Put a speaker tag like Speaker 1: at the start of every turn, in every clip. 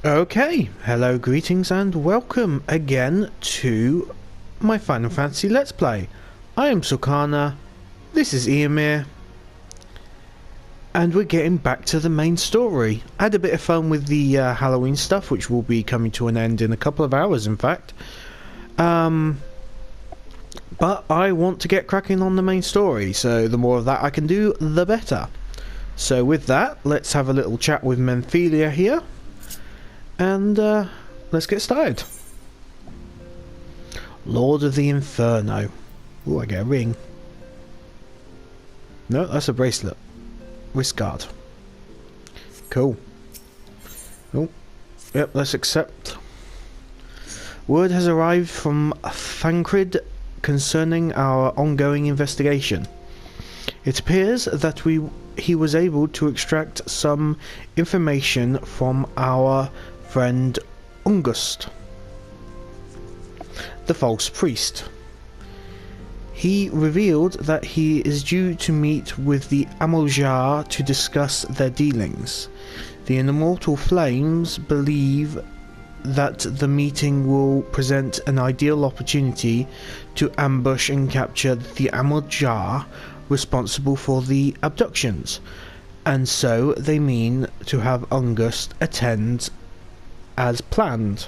Speaker 1: Okay, hello, greetings and welcome again to my Final Fantasy Let's Play. I am Sulkana, this is Eomir, and we're getting back to the main story. I had a bit of fun with the Halloween stuff, which will be coming to an end in a couple of hours in fact. But I want to get cracking on the main story, so the more of that I can do, the better. So with that, let's have a little chat with Menthelia here. And let's get started. Lord of the Inferno. Ooh, I get a ring. No, that's a bracelet. Wrist guard. Cool. Oh, yep, let's accept. Word has arrived from Thancred concerning our ongoing investigation. It appears that he was able to extract some information from our friend Ungust, the false priest. He revealed that he is due to meet with the Amiljar to discuss their dealings. The Immortal Flames believe that the meeting will present an ideal opportunity to ambush and capture the Amiljar responsible for the abductions, and so they mean to have Ungust attend as planned.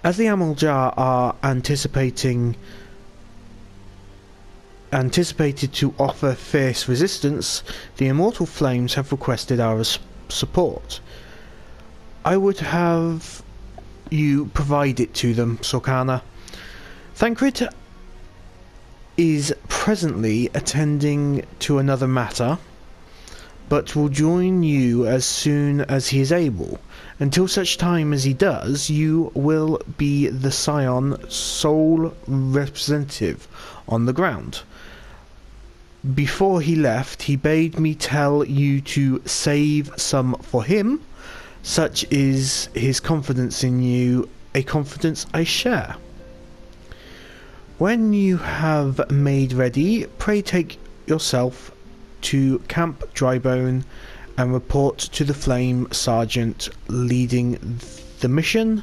Speaker 1: As the Amiljar are anticipated to offer fierce resistance, the Immortal Flames have requested our support. I would have you provide it to them, Sulkana. Thancred is presently attending to another matter, but will join you as soon as he is able. Until such time as he does, you will be the Scion sole representative on the ground. Before he left, he bade me tell you to save some for him. Such is his confidence in you, a confidence I share. When you have made ready, pray take yourself to Camp Drybone and report to the Flame Sergeant leading the mission.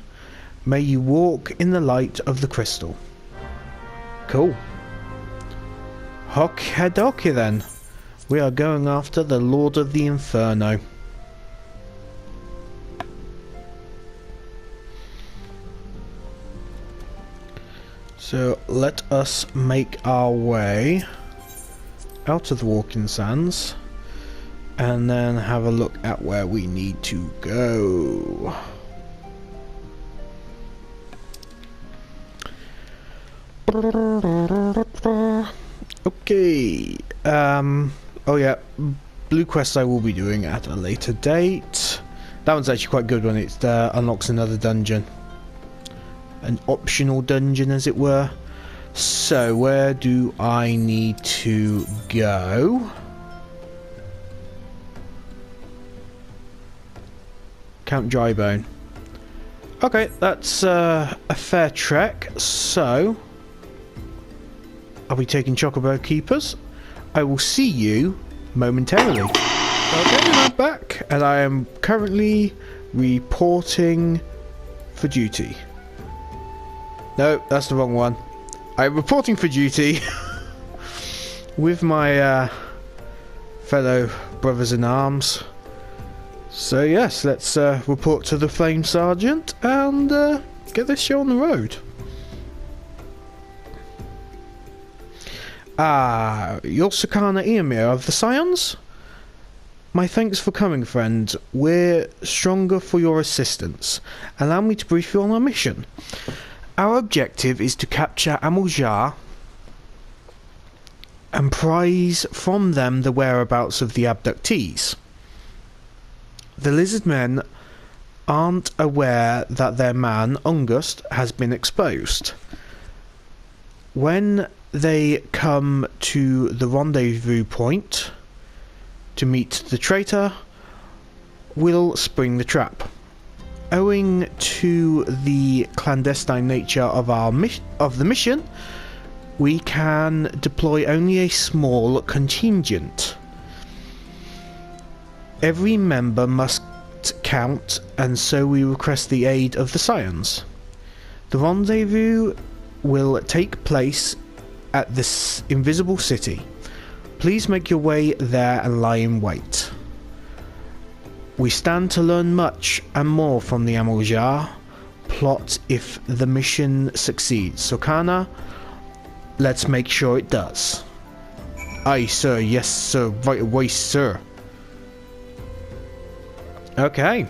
Speaker 1: May you walk in the light of the crystal. Cool. Hokadoki then. We are going after the Lord of the Inferno. So let us make our way out of the Walking Sands and then have a look at where we need to go. Okay. Oh yeah, Blue Quest I will be doing at a later date. That one's actually quite good when it unlocks another dungeon. An optional dungeon, as it were. So, where do I need to go? Camp Drybone. Okay, that's a fair trek. So, I'll be taking Chocobo Keepers. I will see you momentarily. Okay, I'm back, and I am currently reporting for duty. No, that's the wrong one. I'm reporting for duty with my fellow brothers in arms. So yes, let's report to the Flame Sergeant and get this show on the road. You're Sulkana Eomir of the Scions? My thanks for coming, friend. We're stronger for your assistance. Allow me to brief you on our mission. Our objective is to capture Amiljar and prize from them the whereabouts of the abductees. The lizard men aren't aware that their man, Ungust, has been exposed. When they come to the rendezvous point to meet the traitor, we'll spring the trap. Owing to the clandestine nature of the mission, we can deploy only a small contingent. Every member must elite count, and so we request the aid of the Scions. The rendezvous will take place at this invisible city. Please make your way there and lie in wait. We stand to learn much and more from the Amaljar plot if the mission succeeds. Sokana, let's make sure it does. Aye, sir. Yes, sir. Right away, sir. Okay.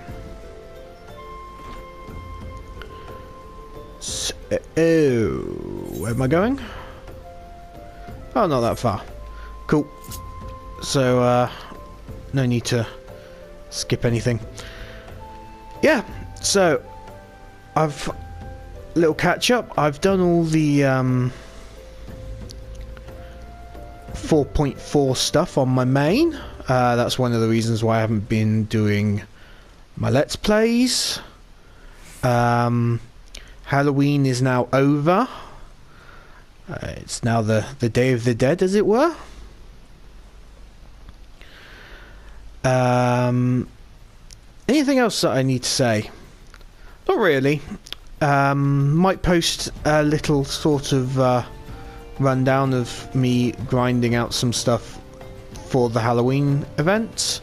Speaker 1: So, where am I going? Oh, not that far. Cool. So, no need to skip anything. Yeah, so I've little catch up. I've done all the 4.4 stuff on my main. That's one of the reasons why I haven't been doing my Let's Plays. Halloween is now over. It's now the Day of the Dead, as it were. Anything else that I need to say? Not really. Might post a little sort of rundown of me grinding out some stuff for the Halloween event.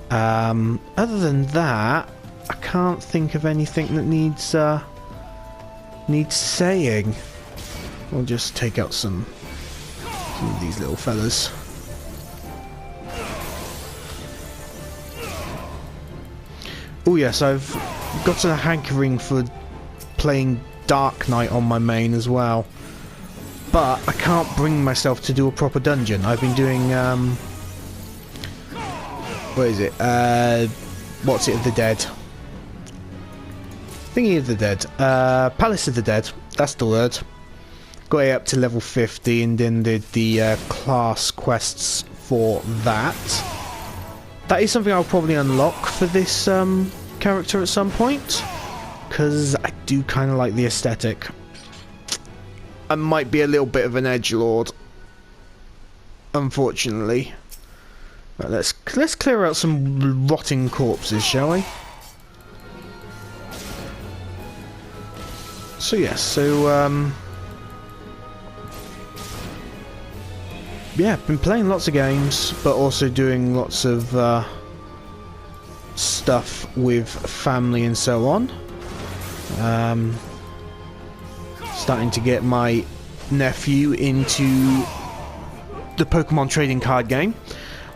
Speaker 1: Other than that, I can't think of anything that needs saying. We'll just take out some of these little fellas. Oh yes, I've got a hankering for playing Dark Knight on my main as well. But I can't bring myself to do a proper dungeon. I've been doing, what is it? What's it of the Dead? Thingy of the Dead. Palace of the Dead. That's the word. Got it up to level 50 and then did the class quests for that. That is something I'll probably unlock for this character at some point, because I do kind of like the aesthetic. I might be a little bit of an edgelord, unfortunately. Right, let's clear out some rotting corpses, shall we? So yes, yeah, been playing lots of games, but also doing lots of stuff with family and so on. Starting to get my nephew into the Pokemon trading card game,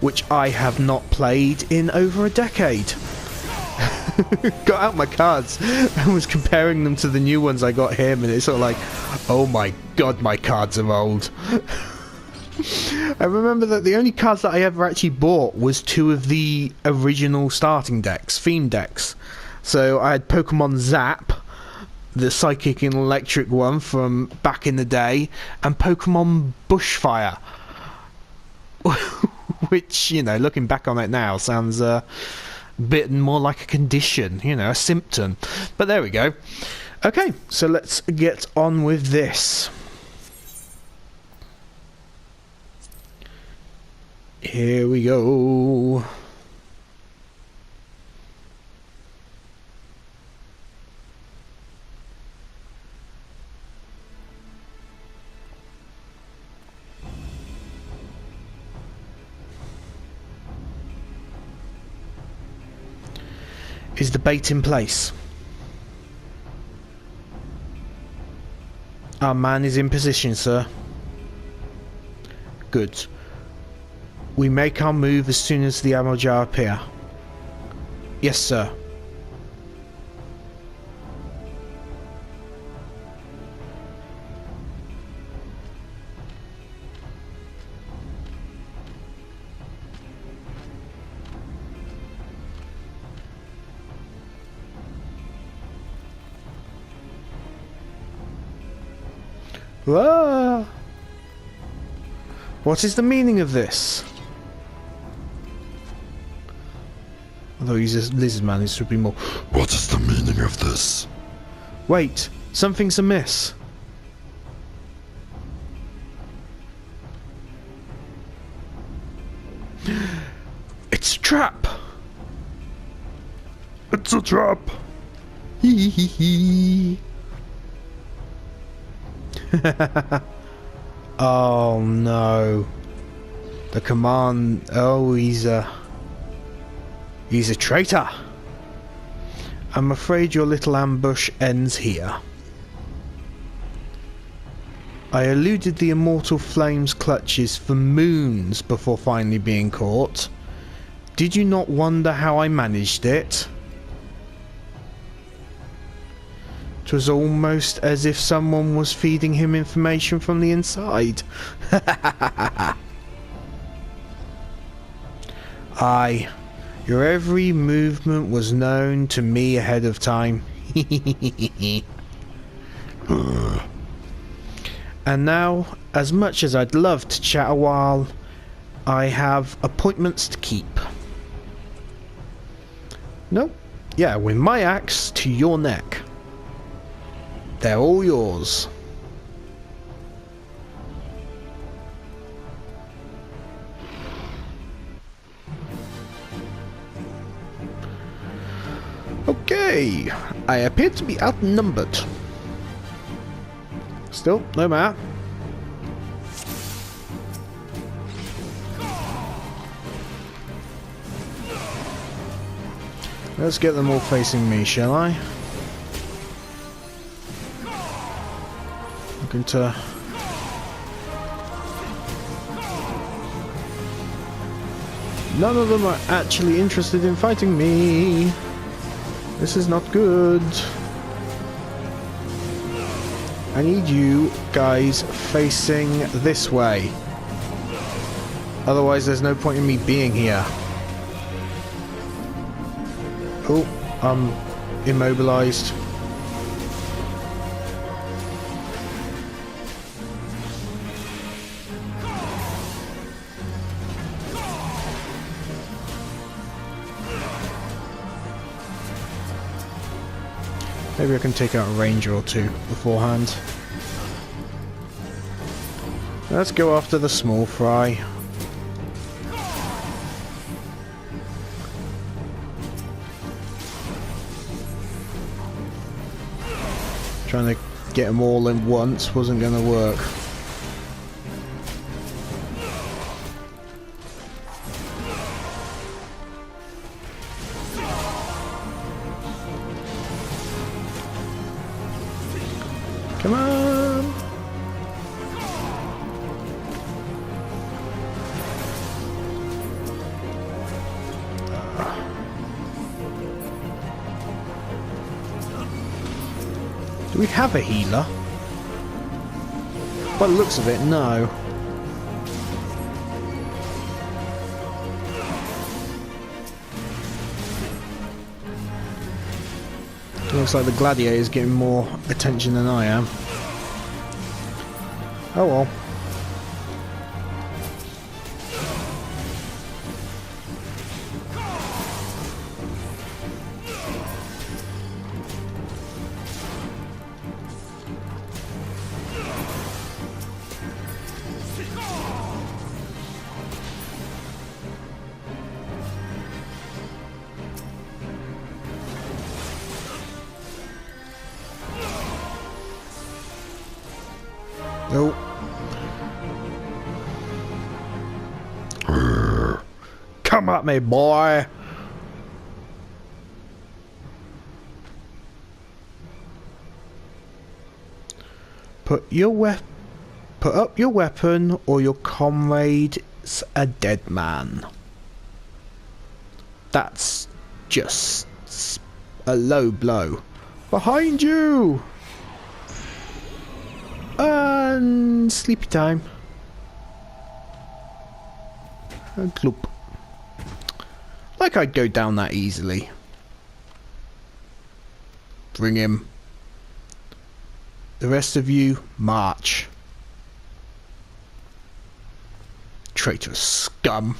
Speaker 1: which I have not played in over a decade. Got out my cards and was comparing them to the new ones I got him, and it's sort of like, oh my god, my cards are old. I remember that the only cards that I ever actually bought was 2 of the original starting decks, theme decks. So I had Pokemon Zap, the Psychic and Electric one from back in the day, and Pokemon Bushfire. Which, you know, looking back on it now, sounds a bit more like a condition, you know, a symptom. But there we go. Okay, so let's get on with this. Here we go. Is the bait in place? Our man is in position, sir. Good. We make our move as soon as the Amaljar appear. Yes, sir. Whoa! What is the meaning of this? Although he's a lizard man, it should be more. What is the meaning of this? Wait, something's amiss. It's a trap.
Speaker 2: It's a trap!
Speaker 1: Hee hee hee. Oh no. The command... Oh, he's a traitor. I'm afraid your little ambush ends here. I eluded the immortal flame's clutches for moons before finally being caught. Did you not wonder how I managed it? It was almost as if someone was feeding him information from the inside. Aye, your every movement was known to me ahead of time. And now, as much as I'd love to chat a while, I have appointments to keep. Nope. Yeah, with my axe to your neck. They're all yours. Okay, I appear to be outnumbered. Still, no matter. Let's get them all facing me, shall I? Looking to... None of them are actually interested in fighting me. This is not good. I need you guys facing this way. Otherwise there's no point in me being here. Oh, I'm immobilized. Maybe I can take out a ranger or two beforehand. Let's go after the small fry. Trying to get them all in once wasn't going to work. Come on! Do we have a healer? By the looks of it, no. Looks like the gladiator is getting more attention than I am. Oh well. Nope. Come at me, boy. Put up your weapon, or your comrade's a dead man. That's just a low blow. Behind you. And sleepy time. And gloop. Like I'd go down that easily. Bring him. The rest of you, march. Traitorous scum.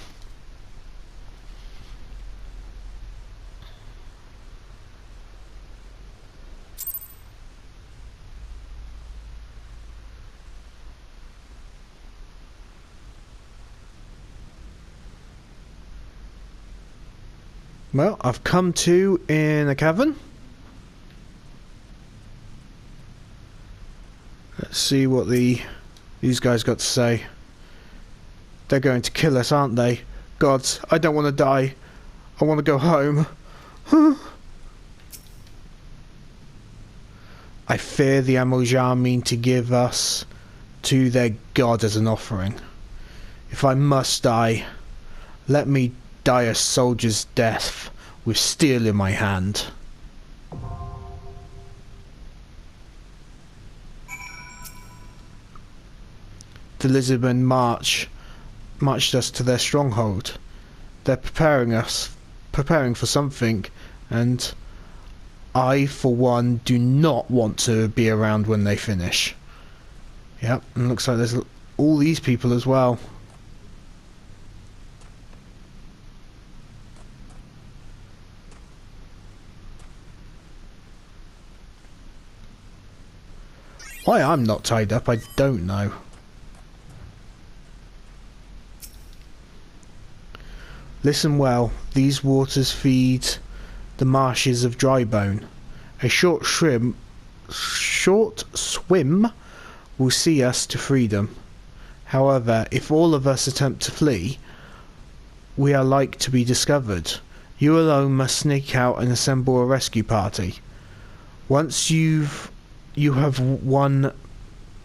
Speaker 1: Well, I've come to in a cavern. Let's see what these guys got to say. They're going to kill us, aren't they? Gods, I don't want to die. I want to go home. I fear the Amojar mean to give us to their god as an offering. If I must die, let me die a soldier's death with steel in my hand. The lizardmen marched us to their stronghold. They're preparing for something, and I, for one, do not want to be around when they finish. Yep, and looks like there's all these people as well. Why I'm not tied up, I don't know. Listen well, these waters feed the marshes of Drybone. A short swim will see us to freedom. However, if all of us attempt to flee, we are like to be discovered. You alone must sneak out and assemble a rescue party. Once you have won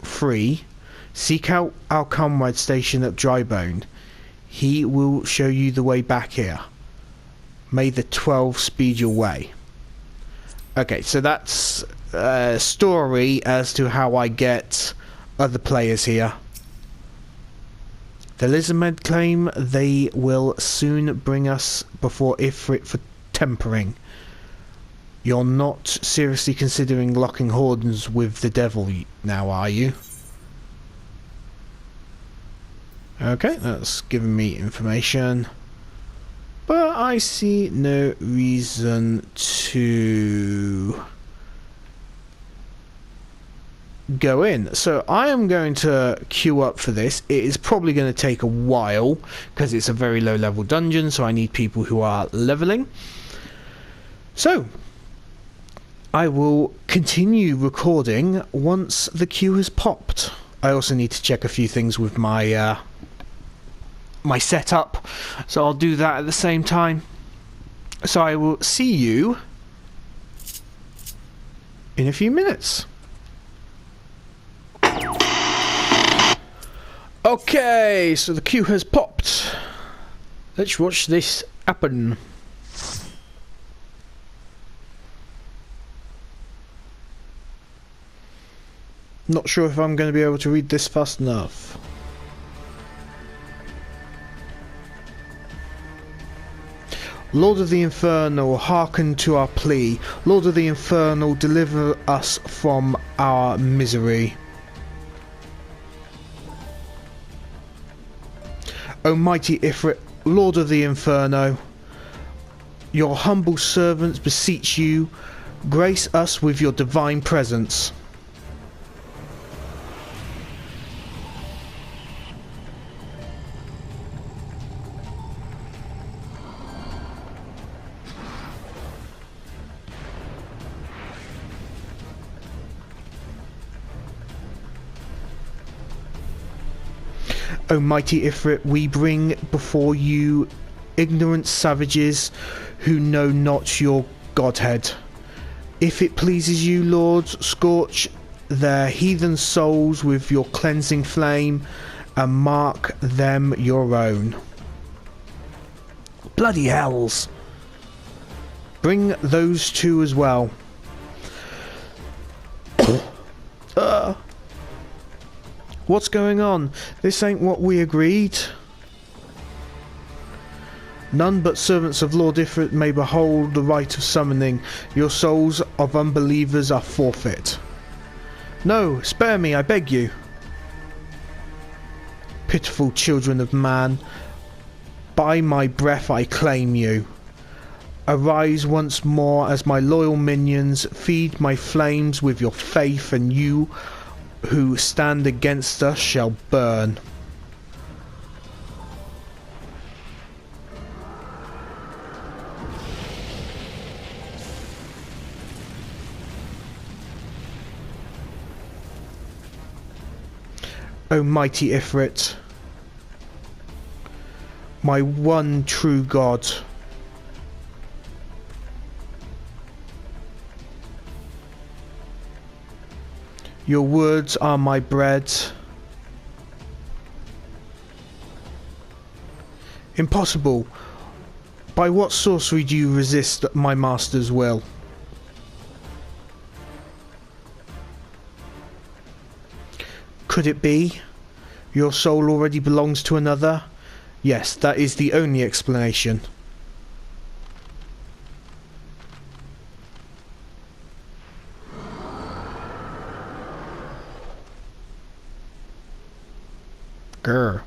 Speaker 1: free, seek out our comrade stationed at Drybone. He will show you the way back here. May the 12 speed your way. Okay, so that's a story as to how I get other players here. The Lizardmen claim they will soon bring us before Ifrit for tempering. You're not seriously considering locking horns with the devil now, are you? Okay, that's giving me information. But I see no reason to go in. So I am going to queue up for this. It is probably going to take a while because it's a very low level dungeon, so I need people who are leveling. So I will continue recording once the queue has popped. I also need to check a few things with my my setup, so I'll do that at the same time. So I will see you in a few minutes. Okay, so the queue has popped. Let's watch this happen. Not sure if I'm going to be able to read this fast enough. Lord of the Inferno, hearken to our plea. Lord of the Inferno, deliver us from our misery. O mighty Ifrit, Lord of the Inferno, your humble servants beseech you, grace us with your divine presence. O mighty Ifrit, we bring before you ignorant savages who know not your godhead. If it pleases you, Lord, scorch their heathen souls with your cleansing flame and mark them your own. Bloody hells! Bring those two as well. What's going on? This ain't what we agreed. None but servants of Lord Ifrit may behold the rite of summoning. Your souls of unbelievers are forfeit. No, spare me, I beg you. Pitiful children of man, by my breath I claim you. Arise once more as my loyal minions, feed my flames with your faith, and you who stand against us shall burn. O mighty Ifrit, my one true God. Your words are my bread. Impossible. By what sorcery do you resist my master's will? Could it be? Your soul already belongs to another? Yes, that is the only explanation. Grr.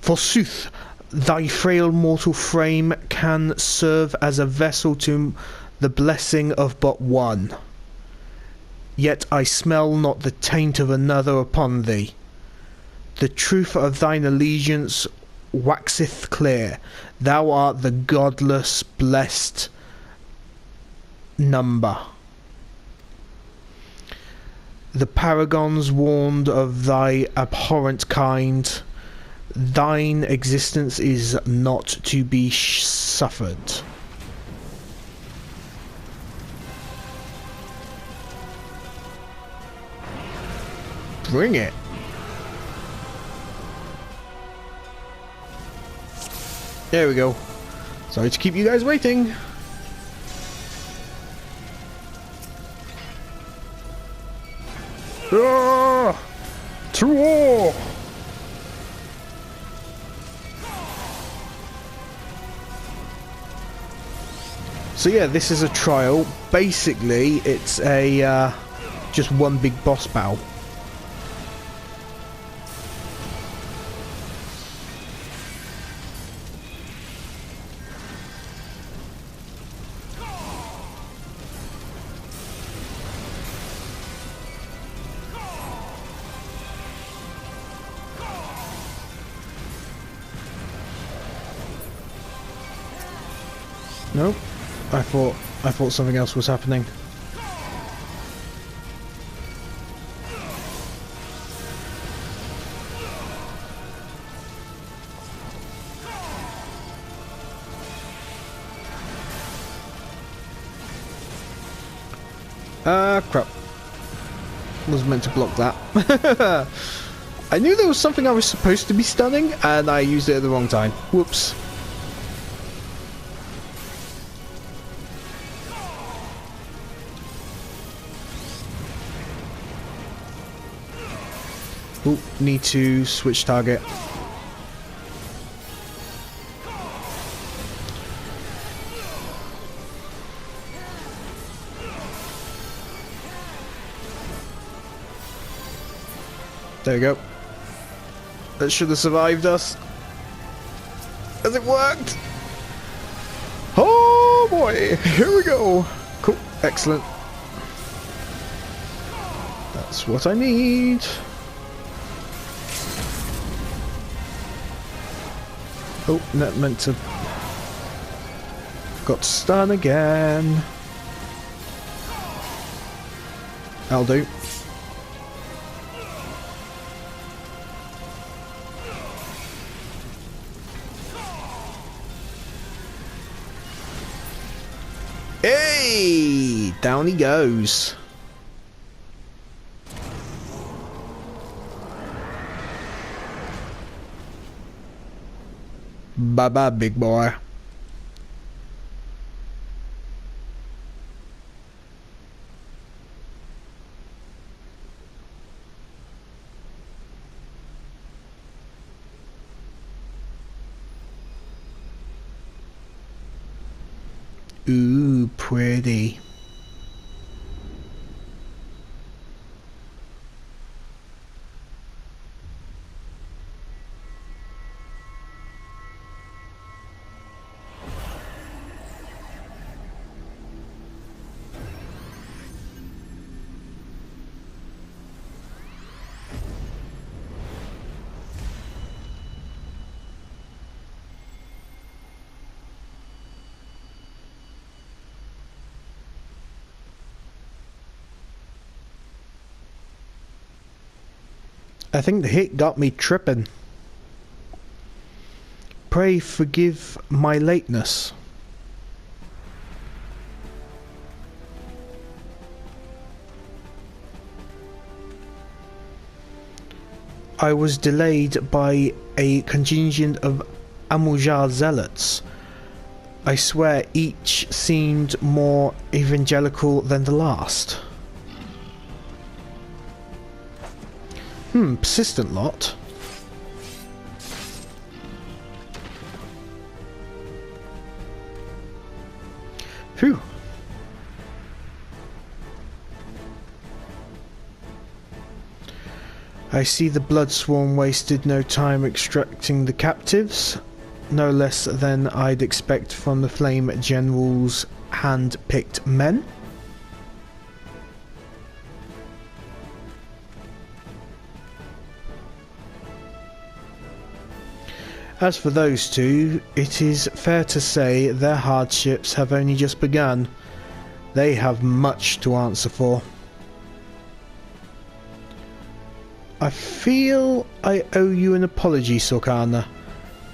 Speaker 1: Forsooth, thy frail mortal frame can serve as a vessel to the blessing of but one. Yet I smell not the taint of another upon thee. The truth of thine allegiance waxeth clear. Thou art the godless, blessed number. The paragons warned of thy abhorrent kind. Thine existence is not to be suffered. Bring it. There we go. Sorry to keep you guys waiting. Ah! To war! So yeah, this is a trial. Basically, it's a just one big boss battle. Nope. I thought something else was happening. Crap. Was meant to block that. I knew there was something I was supposed to be stunning, and I used it at the wrong time. Whoops. Ooh, need to switch target. There we go. That should have survived us. Has it worked? Oh boy, here we go. Cool, excellent. That's what I need. Oh, not meant to. Got stun again. That'll do. Hey! Down he goes. Bye-bye, big boy. Ooh, pretty. I think the hit got me tripping. Pray forgive my lateness. I was delayed by a contingent of Amujar zealots. I swear each seemed more evangelical than the last. Persistent lot. Phew. I see the blood swarm wasted no time extracting the captives, no less than I'd expect from the Flame General's hand-picked men. As for those two, it is fair to say their hardships have only just begun. They have much to answer for. I feel I owe you an apology, Sorkana.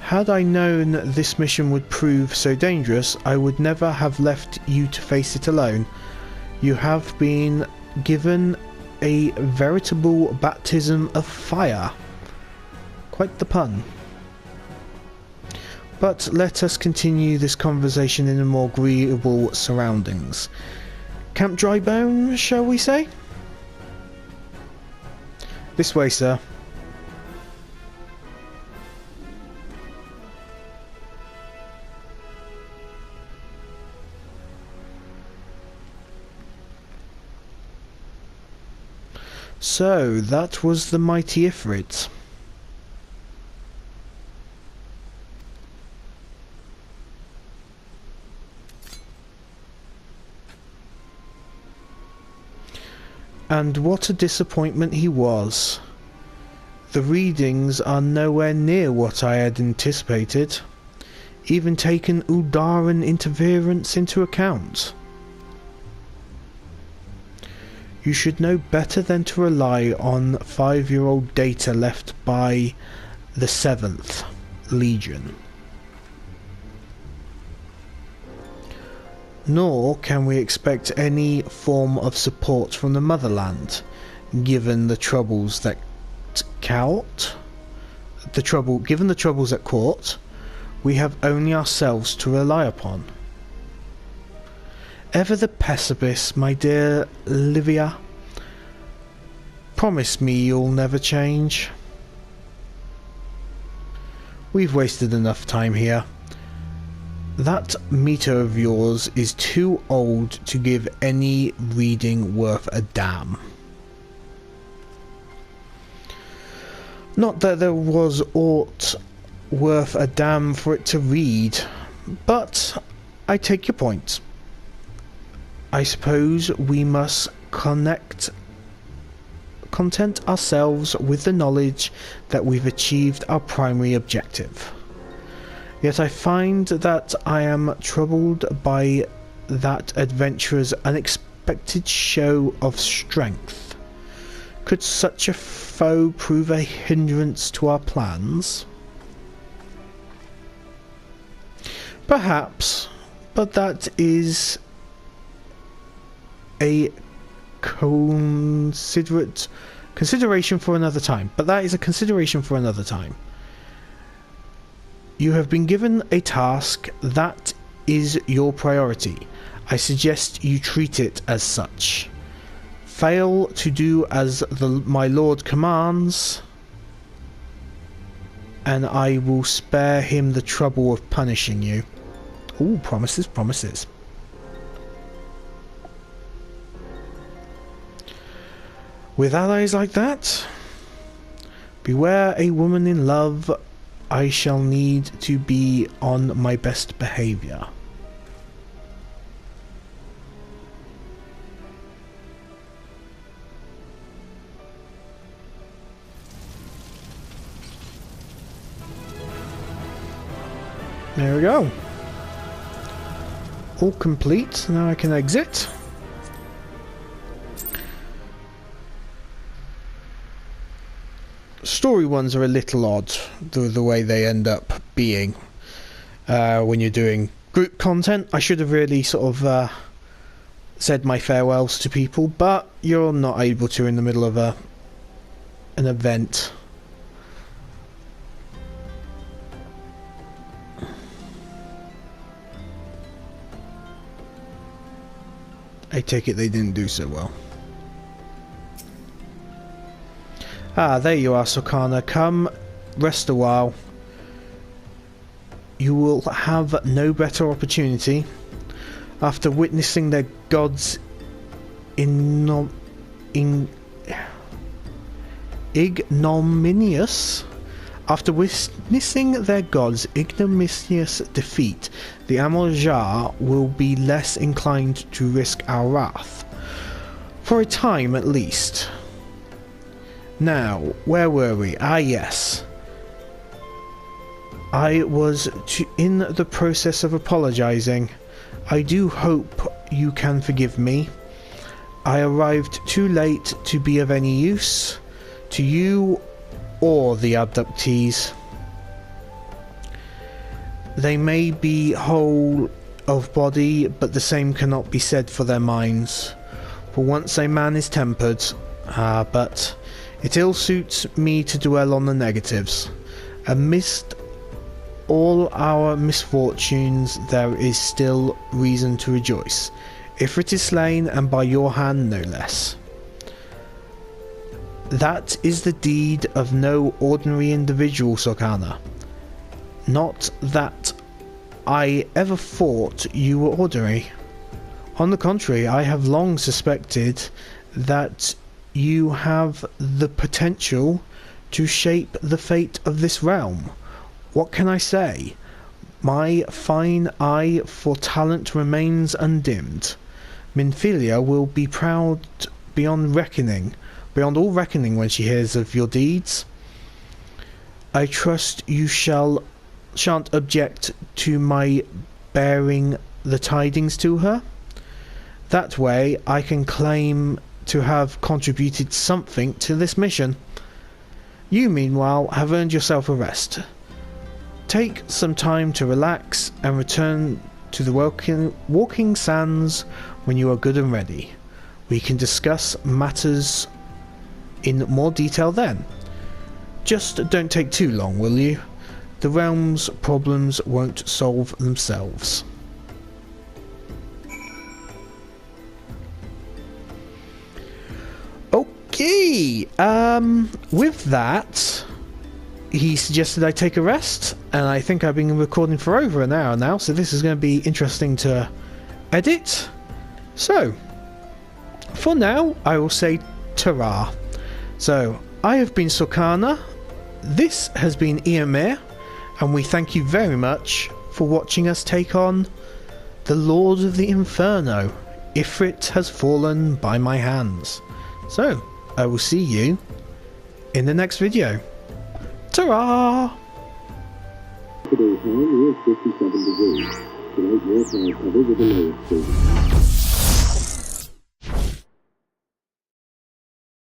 Speaker 1: Had I known this mission would prove so dangerous, I would never have left you to face it alone. You have been given a veritable baptism of fire. Quite the pun. But let us continue this conversation in a more agreeable surroundings. Camp Drybone, shall we say? This way, sir. So, that was the mighty Ifrit. And what a disappointment he was. The readings are nowhere near what I had anticipated, even taking Uldaran interference into account. You should know better than to rely on 5-year-old data left by the 7th Legion. Nor can we expect any form of support from the motherland, given the troubles at court. Given the troubles at court, we have only ourselves to rely upon. Ever the pessimist, my dear Livia. Promise me you'll never change. We've wasted enough time here. That meter of yours is too old to give any reading worth a damn. Not that there was aught worth a damn for it to read, but I take your point. I suppose we must content ourselves with the knowledge that we've achieved our primary objective. Yet I find that I am troubled by that adventurer's unexpected show of strength. Could such a foe prove a hindrance to our plans? Perhaps, but that is a consideration for another time. You have been given a task that is your priority. I suggest you treat it as such. Fail to do as my lord commands, and I will spare him the trouble of punishing you. Ooh, promises, promises. With allies like that, beware a woman in love. I shall need to be on my best behaviour. There we go. All complete. Now I can exit. story ones are a little odd, the way they end up being when you're doing group content. I should have really sort of said my farewells to people, but you're not able to in the middle of an event. I take it they didn't do so well. Ah, there you are, Sokana. Come, rest a while. You will have no better opportunity after witnessing their gods ignominious. After witnessing their gods' ignominious defeat, the Amorjar will be less inclined to risk our wrath. For a time, at least. Now, where were we? Ah, yes. I was in the process of apologizing. I do hope you can forgive me. I arrived too late to be of any use to you or the abductees. They may be whole of body, but the same cannot be said for their minds. For once a man is tempered, but it ill suits me to dwell on the negatives. Amidst all our misfortunes there is still reason to rejoice. Ifrit is slain, and by your hand no less. That is the deed of no ordinary individual, Sokana. Not that I ever thought you were ordinary. On the contrary, I have long suspected that you have the potential to shape the fate of this realm. What can I say? My fine eye for talent remains undimmed. Minfilia will be proud beyond all reckoning when she hears of your deeds. I trust you shan't object to my bearing the tidings to her. That way I can claim to have contributed something to this mission. You, meanwhile, have earned yourself a rest. Take some time to relax and return to the walking sands when you are good and ready. We can discuss matters in more detail then. Just don't take too long, will you? The realm's problems won't solve themselves. Okay, with that, he suggested I take a rest, and I think I've been recording for over an hour now, so this is going to be interesting to edit. So, for now, I will say ta-ra. So, I have been Sokana, this has been Eomir, and we thank you very much for watching us take on the Lord of the Inferno. Ifrit has fallen by my hands. So, I will see you in the next video. Ta-ra!
Speaker 2: Today's high near 57 degrees. Tonight, your high covered with a low of 30.